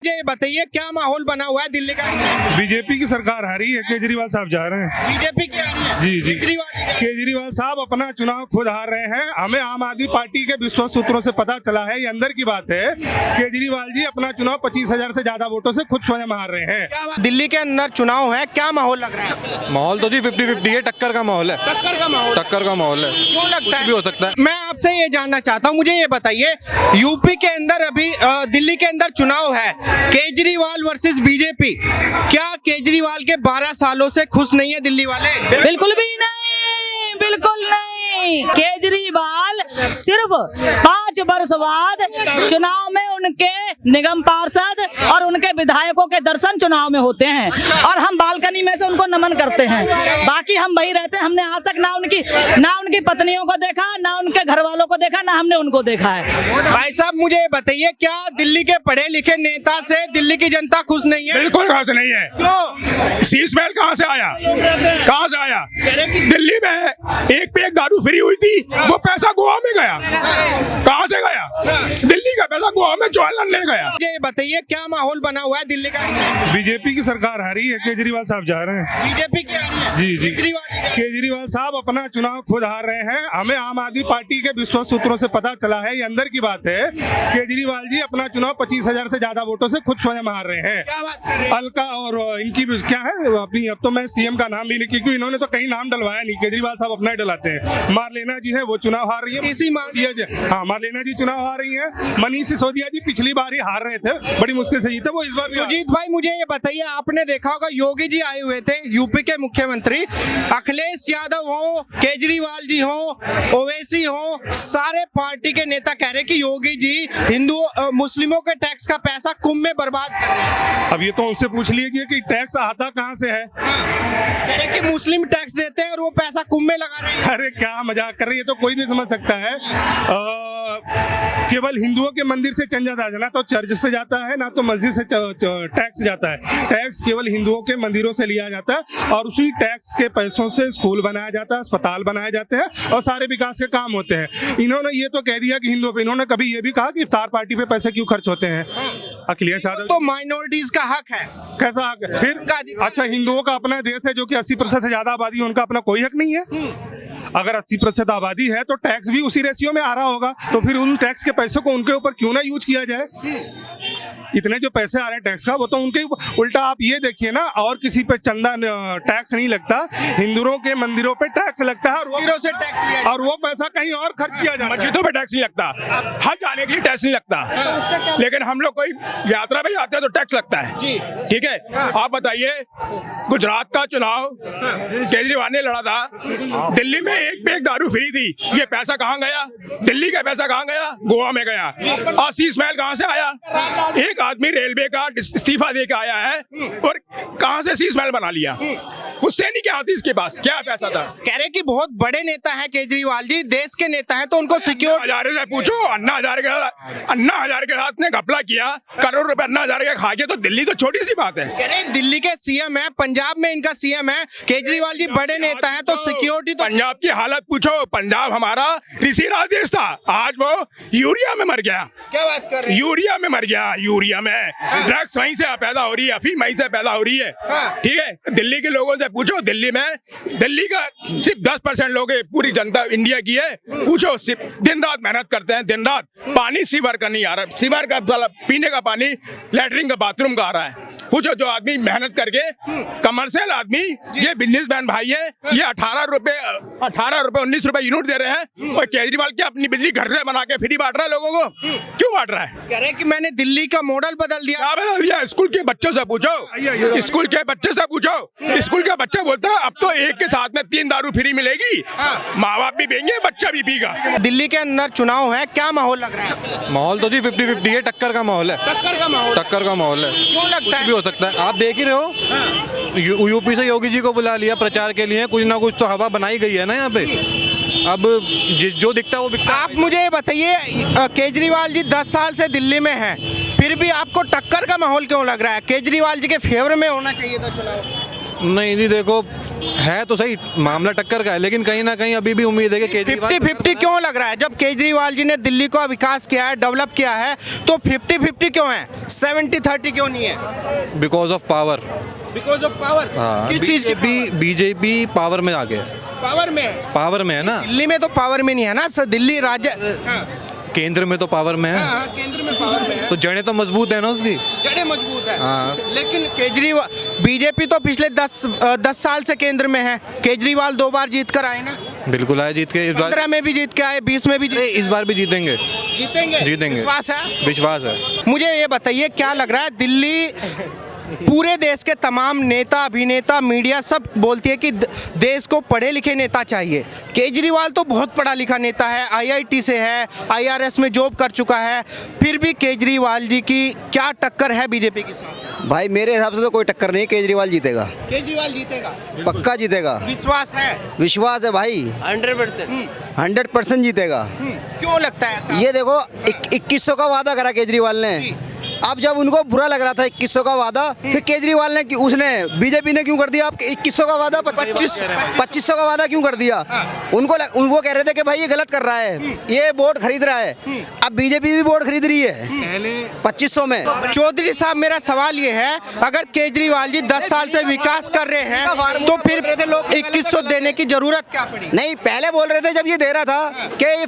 ये बताइए क्या माहौल बना हुआ है दिल्ली का इस टाइम? बीजेपी की सरकार आ रही है, केजरीवाल साहब जा रहे हैं। बीजेपी की आ रही है? जी जी। केजरीवाल साहब अपना चुनाव खुद हार रहे हैं। हमें आम आदमी पार्टी के विश्वस्त सूत्रों से पता चला है, ये अंदर की बात है, केजरीवाल जी अपना चुनाव 25,000 से ज्यादा वोटों से खुद स्वयं हार रहे हैं। दिल्ली के अंदर चुनाव है, क्या माहौल लग रहा है? माहौल तो जी 50-50 है, टक्कर का माहौल है। टक्कर का माहौल? टक्कर का माहौल है। क्यों लगता है? भी हो सकता है। मैं आपसे ये जानना चाहता हूँ, मुझे ये बताइए, यूपी के अंदर अभी दिल्ली के अंदर चुनाव है, केजरीवाल वर्सेस बीजेपी, क्या केजरीवाल के 12 सालों से खुश नहीं है दिल्ली वाले? बिल्कुल भी नहीं, बिल्कुल नहीं। केजरीवाल सिर्फ 5 वर्ष बाद चुनाव में उनके निगम पार्षद और उनके विधायकों के दर्शन चुनाव में होते हैं और हम बालकनी में से उनको नमन करते हैं। बाकी हम वही रहते हैं। हमने आज तक ना उनकी पत्नियों को देखा, ना उनके घर वालों को देखा, ना हमने उनको देखा है। भाई साहब मुझे बताइए, क्या दिल्ली के पढ़े लिखे नेता से दिल्ली की जनता खुश नहीं है? बिल्कुल कहाँ से नहीं है। क्यों? शीश महल कहाँ से आया? कहाँ से आया? दिल्ली में एक पे एक दारू फ्री हुई थी, वो पैसा गोवा में गया। कहाँ से गया? दिल्ली का पैसा गोवा में जवाहरलाल ने गया। ये बताइए क्या माहौल बना हुआ है दिल्ली का इस टाइम? बीजेपी की सरकार आ रही है, केजरीवाल साहब जा रहे हैं। बीजेपी की आ रही है? जी जी। केजरीवाल साहब अपना चुनाव खुद हार रहे हैं। हमें आम आदमी पार्टी के विश्वस्त सूत्रों से पता चला है, ये अंदर की बात है, केजरीवाल जी अपना चुनाव 25,000 से ज्यादा वोटों से खुद स्वयं हार रहे हैं। क्या बात कर रहे हैं? अलका और इनकी क्या है अपनी, अब तो मैं सीएम का नाम भी नहीं, क्योंकि इन्होंने तो कहीं नाम डलवाया नहीं, केजरीवाल साहब अपना ही डलाते हैं। मारलेना जी है, वो चुनाव हार रही है। हाँ, मारलेना जी चुनाव हार रही है। मनीष सिसोदिया जी पिछली बार ही हार रहे थे, बड़ी मुश्किल से जीते, वो इस बार। सुजीत भाई मुझे ये बताइए, आपने देखा होगा योगी जी आए हुए थे, यूपी के मुख्यमंत्री, अखिलेश यादव हो, केजरीवाल जी हो, ओवैसी हो, सारे पार्टी के नेता कह रहे कि योगी जी हिंदू मुस्लिमों के टैक्स का पैसा कुंभ में बर्बाद कर रहे हैं। अब ये तो उनसे पूछ लीजिए कि टैक्स आता कहाँ से है। कह रहे कि मुस्लिम टैक्स देते हैं और वो पैसा कुंभ में लगा रहे हैं। अरे क्या मजाक कर रही है, तो कोई नहीं समझ सकता है। केवल हिंदुओं के मंदिर से चंदा जाता है, ना तो चर्च से जाता है, ना तो मस्जिद से टैक्स जाता है। टैक्स केवल हिंदुओं के मंदिरों से लिया जाता है और उसी टैक्स के पैसों से स्कूल बनाया जाता है, अस्पताल बनाए जाते हैं और सारे विकास के काम होते हैं। इन्होंने ये तो कह दिया कि हिंदुओं पे, इन्होंने कभी ये भी कहा कि इफ्तार पार्टी पे पैसे क्यों खर्च होते हैं? अखिलेश यादव तो माइनॉरिटीज का हक है। कैसा हक है फिर? अच्छा, हिंदुओं का अपना देश है जो कि 80% से ज्यादा आबादी है, उनका अपना कोई हक नहीं है? अगर 80% आबादी है तो टैक्स भी उसी रेशियो में आ रहा होगा, तो फिर उन टैक्स के पैसों को उनके ऊपर क्यों ना यूज किया जाए? इतने जो पैसे आ रहे हैं टैक्स का, वो तो उनके उल्टा आप ये देखिए ना, और किसी पे चंदा टैक्स नहीं लगता, हिंदुओं के मंदिरों पे टैक्स लगता है और वो पैसा कहीं और खर्च किया जाता है। मस्जिदों पे टैक्स नहीं लगता, हज जाने के लिए टैक्स नहीं लगता, लेकिन हम लोग कोई यात्रा पे जाते हैं तो टैक्स लगता है। ठीक है, आप बताइए, गुजरात का चुनाव केजरीवाल ने लड़ा था, दिल्ली में एक पे एक दारू फ्री थी, ये पैसा कहाँ गया? दिल्ली का पैसा कहाँ गया? गोवा में गया। और शीश महल कहाँ से आया? एक आदमी रेलवे का इस्तीफा दे के आया है और कहाँ से शीश महल बना लिया? पूछते नहीं क्या आती इसके पास, क्या पैसा था? कह रहे कि बहुत बड़े नेता है केजरीवाल जी, देश के नेता है, तो उनको सिक्योर। हजारे से पूछो, अन्ना हजारे के साथ ने घपला किया, करोड़ रुपए अन्ना हजारे के खा के, तो दिल्ली तो छोटी सी बात है। कह रहे दिल्ली के सीएम है, पंजाब में इनका सीएम है, केजरीवाल जी बड़े नेता है, तो सिक्योरिटी तो। पंजाब की हालत पूछो, पंजाब हमारा ऋषि राज देश था, आज वो यूरिया में मर गया। क्या बात कर रहे हैं? यूरिया में मर गया, यूरिया में। ड्रग्स वहीं से पैदा हो रही है, अफीम वहीं से पैदा हो रही है। ठीक है, दिल्ली के लोगों से पूछो, दिल्ली का सिर्फ 10% लोग पूरी जनता इंडिया की है, पूछो, सिर्फ दिन रात मेहनत करते हैं, दिन रात। पानी सीवर का नहीं आ रहा, सीवर का पीने का पानी लैट्रिन का बाथरूम का आ रहा है। पूछो, जो आदमी मेहनत करके, कमर्शियल आदमी, ये बिजनेसमैन भाई है, ये 18 रुपए 19 रुपए यूनिट दे रहे हैं, और केजरीवाल क्या अपनी बिजली घर से बना के फ्री बांट रहा है लोगों को? क्यों बांट रहा है? कह रहे कि मैंने दिल्ली का मॉडल बदल दिया। क्या बदल दिया? स्कूल के बच्चों से पूछो, स्कूल के बच्चे से पूछो, स्कूल के बच्चे बोलता है अब तो एक के साथ में 3 दारू फ्री मिलेगी, माँ बाप भी पिएंगे, बच्चा भी पीगा। दिल्ली के अंदर चुनाव है, क्या माहौल लग रहा है? माहौल तो जी 50-50 है, टक्कर का माहौल है। टक्कर का माहौल? टक्कर का माहौल है। क्यों लगता है? भी हो सकता है, आप देख ही रहे हो, यूपी से योगी जी को बुला लिया प्रचार के लिए, कुछ ना कुछ तो हवा बनाई गई है ना यहाँ पे। अब जो दिखता है वो बिकता है। आप मुझे ये बताइए, केजरीवाल जी 10 साल से दिल्ली में हैं, फिर भी आपको टक्कर का माहौल क्यों लग रहा है? केजरीवाल जी के फेवर में होना चाहिए था चुनाव। नहीं जी, देखो है तो सही, मामला टक्कर का है, लेकिन कहीं ना कहीं अभी भी उम्मीद है कि केजरीवाल 50-50 क्यों लग रहा है? जब केजरीवाल जी ने दिल्ली को विकास किया है, डेवलप किया है, तो 50-50 क्यों है? 70-30 क्यों नहीं है? Because of power. Because of power. किस चीज की? बीजेपी पावर में आ गया, पावर में है। पावर में है ना, दिल्ली में तो पावर में नहीं है ना सर, दिल्ली राज्य हाँ, केंद्र में तो पावर में है, हाँ, केंद्र में पावर में है, तो जड़ें तो मजबूत है ना उसकी। जड़ें मजबूत है। हाँ। लेकिन केजरीवाल बीजेपी तो पिछले 10 साल से केंद्र में है। केजरीवाल 2 बार जीत कर आए ना, बिल्कुल आए जीत के, इस बार 15 में भी जीत के आए, 20 में भी इस बार भी जीतेंगे, जीतेंगे। विश्वास है? विश्वास है। मुझे ये बताइए क्या लग रहा है, दिल्ली पूरे देश के तमाम नेता, अभिनेता, मीडिया सब बोलती है कि देश को पढ़े लिखे नेता चाहिए। केजरीवाल तो बहुत पढ़ा लिखा नेता है, आईआईटी से है, आईआरएस में जॉब कर चुका है, फिर भी केजरीवाल जी की क्या टक्कर है बीजेपी के साथ? भाई मेरे हिसाब से तो कोई टक्कर नहीं, केजरीवाल जीतेगा, केजरीवाल जीतेगा, पक्का जीतेगा, विश्वास है? विश्वास है भाई, 100% जीतेगा। क्यों लगता है ऐसा? ये देखो 2100 का वादा करा केजरीवाल ने, अब जब उनको बुरा लग रहा था 2100 का वादा, फिर केजरीवाल ने उसने बीजेपी ने क्यों कर दिया? आप 2100 का वादा 2500 का वादा क्यों कर दिया? उनको कह रहे थे कि भाई ये गलत कर रहा है, ये वोट खरीद रहा है, अब बीजेपी भी वोट खरीद रही है 2500 में। चौधरी साहब, मेरा सवाल ये है, अगर केजरीवाल जी 10 साल से विकास कर रहे हैं तो फिर 2100 देने की जरूरत क्या पड़ी? नहीं, पहले बोल रहे थे जब ये दे रहा था कि ये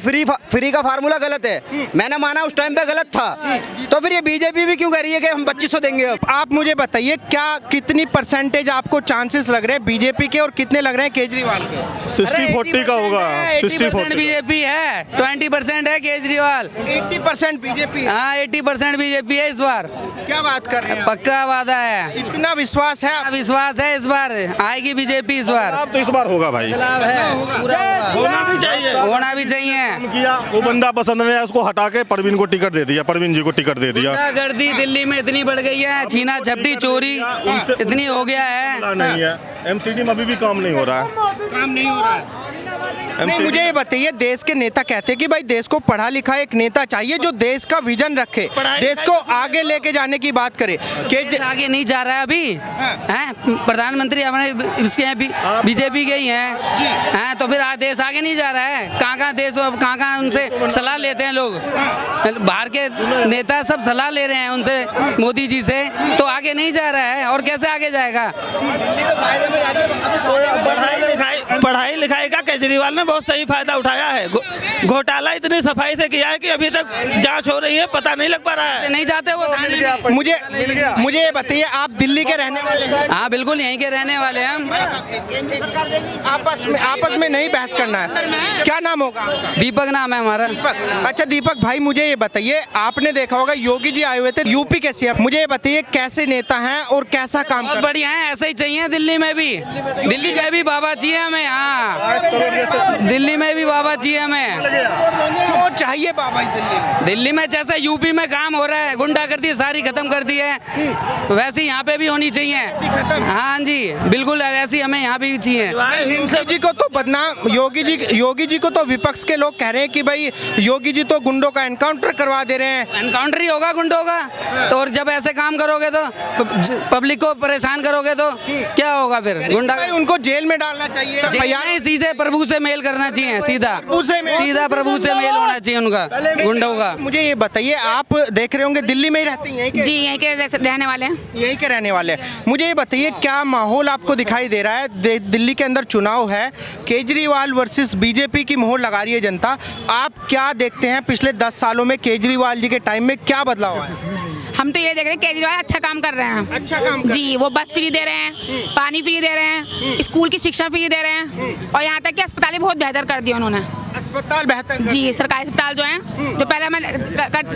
फ्री का फार्मूला गलत है, मैंने माना उस टाइम पे गलत था, तो फिर ये बीजेपी भी क्यों कह रही है कि हम 2500 देंगे? अब आप मुझे बताइए क्या कितनी परसेंटेज आपको चांसेस लग रहे हैं बीजेपी के और कितने लग रहे हैं केजरीवाल के? 60-40 का होगा, 80% बीजेपी है, 20% है केजरीवाल। 80% बीजेपी? हाँ 80% बीजेपी है इस बार। क्या बात कर रहे हैं? पक्का वादा है, इतना विश्वास है? विश्वास है इस बार आएगी बीजेपी इस बार। अब तो इस बार होगा भाई, होना भी चाहिए, होना भी चाहिए। किया वो बंदा पसंद नहीं है, उसको हटा के परवीन को टिकट दे दिया, परवीन जी को टिकट दे दिया। गुंडागर्दी दिल्ली में इतनी बढ़ गई है, छीना झपटी चोरी इतनी हो गया है। नहीं है, एमसीडी में अभी भी काम नहीं हो रहा है, काम नहीं हो रहा है। नहीं, मुझे ये बताइए, देश के नेता कहते हैं कि भाई देश को पढ़ा लिखा एक नेता चाहिए जो देश का विजन रखे, देश को आगे लेके जाने की बात करे। देश आगे नहीं जा रहा है अभी, हैं प्रधानमंत्री हमारे इसके हैं बीजेपी के ही हैं, तो फिर देश आगे नहीं जा रहा है। कहाँ देश, कहाँ उनसे सलाह लेते हैं लोग, बाहर के नेता सब सलाह ले रहे हैं उनसे, मोदी जी से, तो आगे नहीं जा रहा है और कैसे आगे जाएगा? पढ़ाई लिखाई का केजरीवाल ने बहुत सही फायदा उठाया है, घोटाला इतनी सफाई से किया है कि अभी तक जांच हो रही है, पता नहीं लग पा रहा है। नहीं जाते वो थाने में। मुझे ये बताइए, आप दिल्ली के रहने वाले हैं? हाँ बिल्कुल यहीं के रहने वाले हैं हम। आपस में नहीं बहस करना है। क्या नाम होगा? दीपक नाम है हमारा। दीपक। अच्छा दीपक भाई, मुझे ये बताइए, आपने देखा होगा योगी जी आए हुए थे यूपी के सीएम, मुझे ये बताइए कैसे नेता हैं और कैसा काम बहुत बढ़िया है, ऐसे ही चाहिए दिल्ली में भी। दिल्ली में भी बाबा चाहिए हमें, हाँ दिल्ली में भी बाबा चाहिए हमें। क्यों चाहिए बाबा दिल्ली में? दिल्ली में जैसे यूपी में काम हो रहा है, गुंडागर्दी सारी खत्म कर दी है, वैसे यहाँ पे भी होनी चाहिए। हाँ जी बिल्कुल, वैसे हमें यहाँ भी चाहिए। योगी जी को तो बदनाम, योगी जी को तो विपक्ष के लोग कह रहे हैं कि भाई योगी जी तो गुंडों का एनकाउंटर करवा दे रहे हैं। एनकाउंटर ही होगा गुंडों का, तो और जब ऐसे काम करोगे तो पब्लिक को परेशान करोगे तो क्या होगा फिर? गुंडा उनको जेल में डालना चाहिए, नहीं, सीधे प्रभु से मेल करना चाहिए, सीधा प्रभु से मेल होना चाहिए उनका, गुंडों का। मुझे ये बताइए, आप देख रहे होंगे दिल्ली में ही रहते हैं? जी यहीं के रहने वाले हैं। यहीं के रहने वाले हैं। मुझे ये बताइए क्या माहौल आपको दिखाई दे रहा है? दिल्ली के अंदर चुनाव है, केजरीवाल वर्सेस बीजेपी की मोहर लगा रही है जनता। आप क्या देखते हैं पिछले 10 सालों में केजरीवाल जी के टाइम में क्या बदलाव है? हम तो ये देख रहे हैं केजरीवाल अच्छा काम कर रहे हैं। अच्छा काम कर जी, वो बस फ्री दे रहे हैं, पानी फ्री दे रहे हैं, स्कूल की शिक्षा फ्री दे रहे हैं, और यहाँ तक कि अस्पताल बहुत बेहतर कर दिया उन्होंने। अस्पताल बेहतर? जी, सरकारी अस्पताल जो हैं, जो पहले हम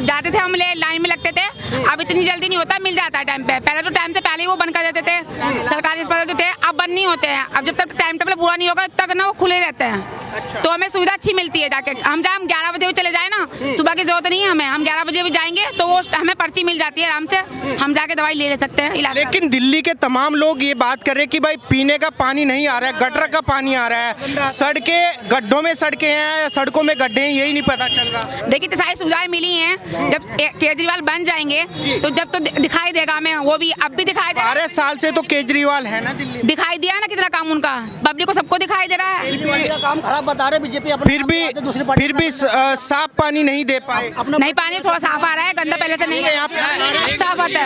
जाते थे, हम लाइन में लगते थे, अब इतनी जल्दी नहीं होता, मिल जाता है टाइम पे। पहले तो टाइम से पहले ही वो बंद कर देते थे सरकारी अस्पताल जो थे, अब बंद नहीं होते हैं। अब जब तक टाइम टेबल पूरा नहीं होगा तब ना वो खुले रहते हैं। अच्छा। तो हमें सुविधा अच्छी मिलती है, जाके हम 11 बजे भी चले जाए ना, सुबह की जरूरत नहीं है हमें, हम 11 बजे भी जाएंगे तो वो हमें पर्ची मिल जाती है, आराम से हम जाके दवाई ले सकते हैं, इलाज। लेकिन दिल्ली के तमाम लोग ये बात कर रहे हैं कि भाई पीने का पानी नहीं आ रहा है, गटर का पानी आ रहा है, सड़कें गड्ढों में सड़कें हैं, है या सड़कों में गड्ढे हैं, यही नहीं पता चल रहा। देखिए तो सारी सुविधाएं मिली हैं, जब केजरीवाल बन जाएंगे तो जब तो दिखाई देगा हमें, वो भी अब भी दिखाई दे 12 साल से तो केजरीवाल है ना दिल्ली में। दिखाई दिया ना कितना काम उनका, पब्लिक को सबको दिखाई दे रहा है। काम खराब बता रहे बीजेपी, फिर भी साफ पानी नहीं दे पाए। नहीं, पानी थोड़ा साफ आ रहा है, गंदा पहले से नहीं है, अब साफ आता है।